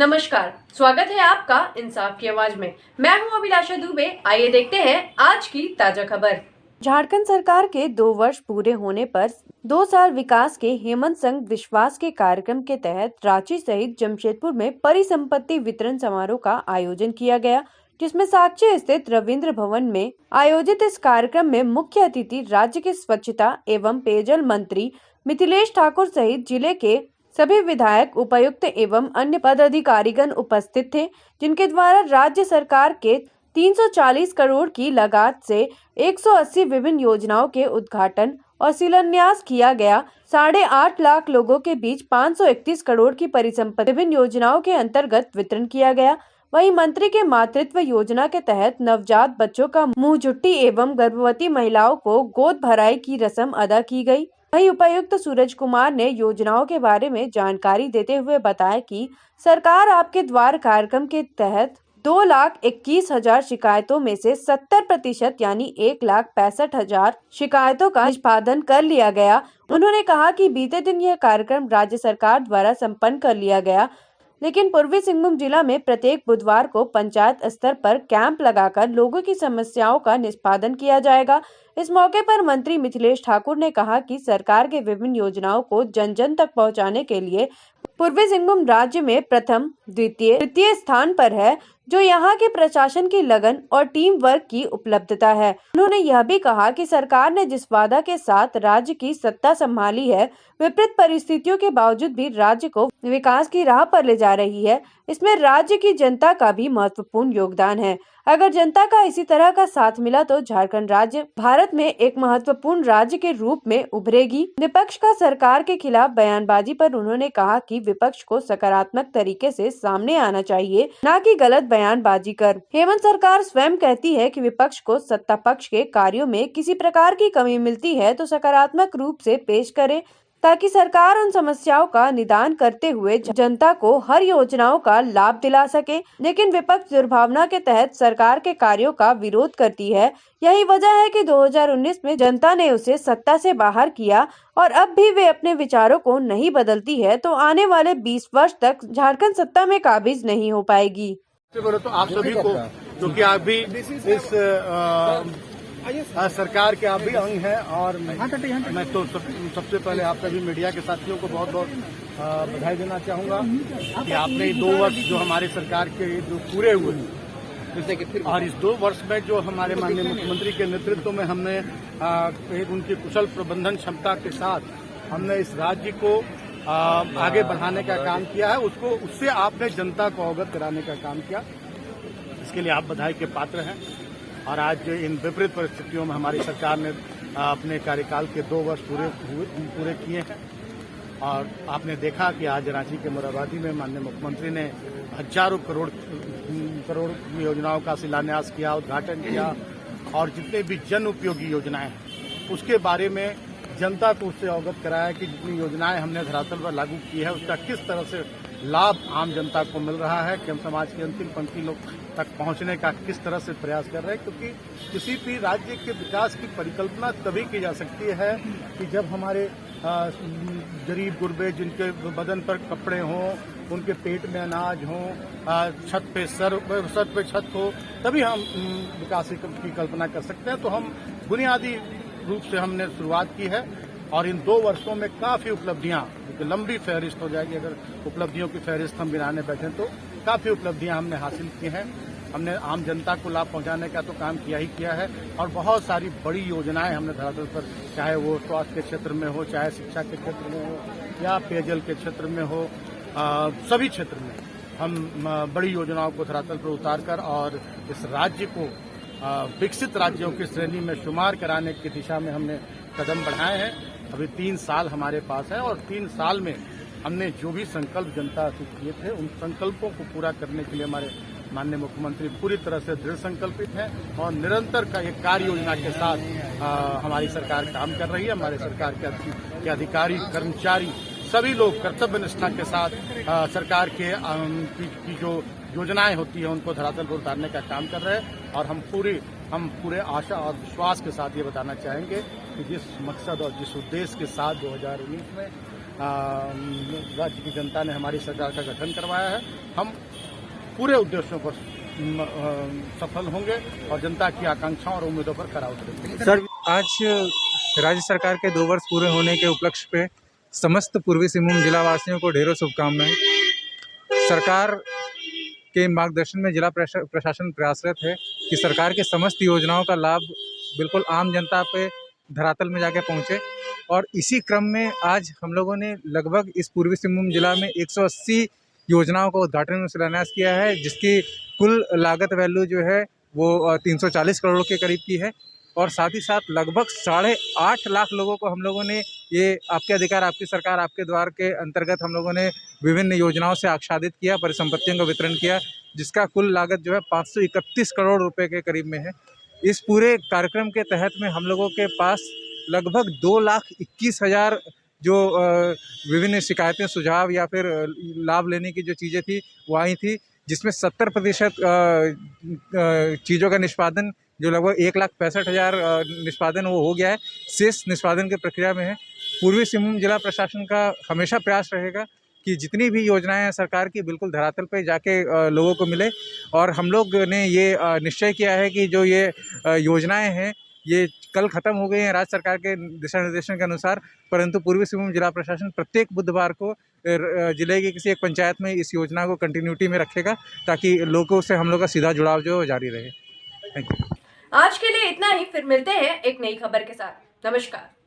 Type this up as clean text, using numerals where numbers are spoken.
नमस्कार, स्वागत है आपका इंसाफ की आवाज में। मैं हूं अभिलाषा दुबे। आइए देखते हैं आज की ताजा खबर। झारखंड सरकार के 2 वर्ष पूरे होने पर 2 साल विकास के हेमंत संघ विश्वास के कार्यक्रम के तहत रांची सहित जमशेदपुर में परिसंपत्ति वितरण समारोह का आयोजन किया गया, जिसमें साक्ष्य स्थित रविंद्र भवन में आयोजित इस कार्यक्रम में मुख्य अतिथि राज्य के स्वच्छता एवं पेयजल मंत्री मिथिलेश ठाकुर सहित जिले के सभी विधायक, उपायुक्त एवं अन्य पदाधिकारीगण उपस्थित थे, जिनके द्वारा राज्य सरकार के 340 करोड़ की लागत से 180 विभिन्न योजनाओं के उद्घाटन और शिलान्यास किया गया। 8.5 लाख लोगों के बीच 531 करोड़ की परिसंपत्ति विभिन्न योजनाओं के अंतर्गत वितरण किया गया। वहीं मंत्री के मातृत्व योजना के तहत नवजात बच्चों का मुंहझुट्टी एवं गर्भवती महिलाओं को गोद भराई की रस्म अदा की गई। वहीं उपायुक्त सूरज कुमार ने योजनाओं के बारे में जानकारी देते हुए बताया कि सरकार आपके द्वार कार्यक्रम के तहत 2,21,000 शिकायतों में से 70% यानी 1,65,000 शिकायतों का निष्पादन कर लिया गया। उन्होंने कहा कि बीते दिन यह कार्यक्रम राज्य सरकार द्वारा संपन्न कर लिया गया, लेकिन पूर्वी सिंहभूम जिला में प्रत्येक बुधवार को पंचायत स्तर पर कैंप लगाकर लोगों की समस्याओं का निष्पादन किया जाएगा। इस मौके पर मंत्री मिथिलेश ठाकुर ने कहा कि सरकार के विभिन्न योजनाओं को जन जन तक पहुंचाने के लिए पूर्वी सिंहभूम राज्य में प्रथम, द्वितीय, तृतीय स्थान पर है, जो यहां के प्रशासन की लगन और टीम वर्क की उपलब्धता है। उन्होंने यह भी कहा कि सरकार ने जिस वादा के साथ राज्य की सत्ता संभाली है, विपरीत परिस्थितियों के बावजूद भी राज्य को विकास की राह पर ले जा रही है। इसमें राज्य की जनता का भी महत्वपूर्ण योगदान है। अगर जनता का इसी तरह का साथ मिला तो झारखंड राज्य भारत में एक महत्वपूर्ण राज्य के रूप में उभरेगी। विपक्ष का सरकार के खिलाफ बयानबाजी पर उन्होंने कहा कि विपक्ष को सकारात्मक तरीके से सामने आना चाहिए, न कि गलत बयानबाजी कर। हेमंत सरकार स्वयं कहती है कि विपक्ष को सत्ता पक्ष के कार्यों में किसी प्रकार की कमी मिलती है तो सकारात्मक रूप से पेश करे, ताकि सरकार उन समस्याओं का निदान करते हुए जनता को हर योजनाओं का लाभ दिला सके। लेकिन विपक्ष दुर्भावना के तहत सरकार के कार्यों का विरोध करती है। यही वजह है कि 2019 में जनता ने उसे सत्ता से बाहर किया और अब भी वे अपने विचारों को नहीं बदलती है तो आने वाले 20 वर्ष तक झारखंड सत्ता में काबिज नहीं हो पाएगी। तो आप सभी को, क्योंकि आप भी इस सरकार के आप भी अंग हैं, और मैं तो सबसे पहले आप सभी मीडिया के साथियों को बहुत बहुत बधाई देना चाहूंगा कि आपने 2 वर्ष जो हमारे सरकार के जो पूरे हुए, और इस 2 वर्ष में जो हमारे माननीय मुख्यमंत्री के नेतृत्व में हमने उनकी कुशल प्रबंधन क्षमता के साथ हमने इस राज्य को आगे बढ़ाने का काम किया है, उससे आपने जनता को अवगत कराने का काम किया। इसके लिए आप बधाई के पात्र हैं। और आज इन विपरीत परिस्थितियों में हमारी सरकार ने अपने कार्यकाल के 2 वर्ष पूरे किए हैं, और आपने देखा कि आज रांची के मोराबादी में माननीय मुख्यमंत्री ने हजारों करोड़ योजनाओं का शिलान्यास किया, उद्घाटन किया, और जितने भी जन उपयोगी योजनाएं हैं उसके बारे में जनता को उससे अवगत कराया कि जितनी योजनाएं हमने धरातल पर लागू की है उसका किस तरह से लाभ आम जनता को मिल रहा है, कि हम समाज की अंतिम पंक्ति लोग तक पहुंचने का किस तरह से प्रयास कर रहे हैं। क्योंकि किसी भी राज्य के विकास की परिकल्पना तभी की जा सकती है कि जब हमारे गरीब गुरबे जिनके बदन पर कपड़े हों, उनके पेट में अनाज हो, छत पे सर पे छत हो, तभी हम विकास की कल्पना कर सकते हैं। तो हम बुनियादी रूप से हमने शुरुआत की है, और इन 2 वर्षों में काफी उपलब्धियां, लंबी फहरिस्त हो जाएगी अगर उपलब्धियों की फहरिस्त हम गिनाने बैठे तो काफी उपलब्धियां हमने हासिल की हैं। हमने आम जनता को लाभ पहुंचाने का तो काम किया ही किया है, और बहुत सारी बड़ी योजनाएं हमने धरातल पर, चाहे वो स्वास्थ्य के क्षेत्र में हो, चाहे शिक्षा के क्षेत्र में हो, या पेयजल के क्षेत्र में हो, सभी क्षेत्र में हम बड़ी योजनाओं को धरातल पर उतारकर और इस राज्य को विकसित राज्यों की श्रेणी में शुमार कराने की दिशा में हमने कदम बढ़ाए हैं। अभी 3 साल हमारे पास है, और 3 साल में हमने जो भी संकल्प जनता से किए थे उन संकल्पों को पूरा करने के लिए हमारे माननीय मुख्यमंत्री पूरी तरह से दृढ़ संकल्पित हैं, और निरंतर का एक कार्य योजना के साथ हमारी सरकार काम कर रही है। हमारे सरकार के अधिकारी, कर्मचारी, सभी लोग कर्तव्य निष्ठा के साथ सरकार के की जो योजनाएं होती है उनको धरातल पर उतारने का काम कर रहे हैं, और हम पूरे आशा और विश्वास के साथ ये बताना चाहेंगे कि जिस मकसद और जिस उद्देश्य के साथ 2019 में राज्य की जनता ने हमारी सरकार का गठन करवाया है। हम पूरे उद्देश्यों पर सफल होंगे और जनता की आकांक्षाओं और उम्मीदों पर खरा उतरेंगे। सर, आज राज्य सरकार के 2 वर्ष पूरे होने के उपलक्ष्य पे समस्त पूर्वी सिंहभूम जिला वासियों को ढेरों शुभकामनाएं। सरकार के मार्गदर्शन में जिला प्रशासन प्रयासरत है कि सरकार के समस्त योजनाओं का लाभ बिल्कुल आम जनता पे धरातल में जाके पहुंचे, और इसी क्रम में आज हम लोगों ने लगभग इस पूर्वी सिंहभूम जिला में 180 योजनाओं का उद्घाटन और शिलान्यास किया है, जिसकी कुल लागत वैल्यू जो है वो 340 करोड़ के करीब की है। और साथ ही साथ लगभग 8.5 लाख लोगों को हम लोगों ने ये आपके अधिकार आपकी सरकार आपके द्वार के अंतर्गत हम लोगों ने विभिन्न योजनाओं से आच्छादित किया, परिसंपत्तियों का वितरण किया, जिसका कुल लागत जो है 531 करोड़ रुपए के करीब में है। इस पूरे कार्यक्रम के तहत में हम लोगों के पास लगभग 2,21,000 जो विभिन्न शिकायतें, सुझाव या फिर लाभ लेने की जो चीज़ें थी वो आई थी, जिसमें 70% चीज़ों का निष्पादन, जो लगभग 1,65,000 निष्पादन वो हो गया है, शेष निष्पादन की प्रक्रिया में है। पूर्वी सिंहभूम जिला प्रशासन का हमेशा प्रयास रहेगा कि जितनी भी योजनाएं हैं सरकार की बिल्कुल धरातल पे जाके लोगों को मिले, और हम लोग ने ये निश्चय किया है कि जो ये योजनाएं हैं ये कल ख़त्म हो गई हैं राज्य सरकार के दिशा निर्देशन के अनुसार, परंतु पूर्वी सिंहभूम जिला प्रशासन प्रत्येक बुधवार को जिले की किसी एक पंचायत में इस योजना को कंटिन्यूटी में रखेगा, ताकि लोगों से हम लोग का सीधा जुड़ाव जो जारी रहे। Thank you. आज के लिए इतना ही, फिर मिलते हैं एक नई खबर के साथ। नमस्कार।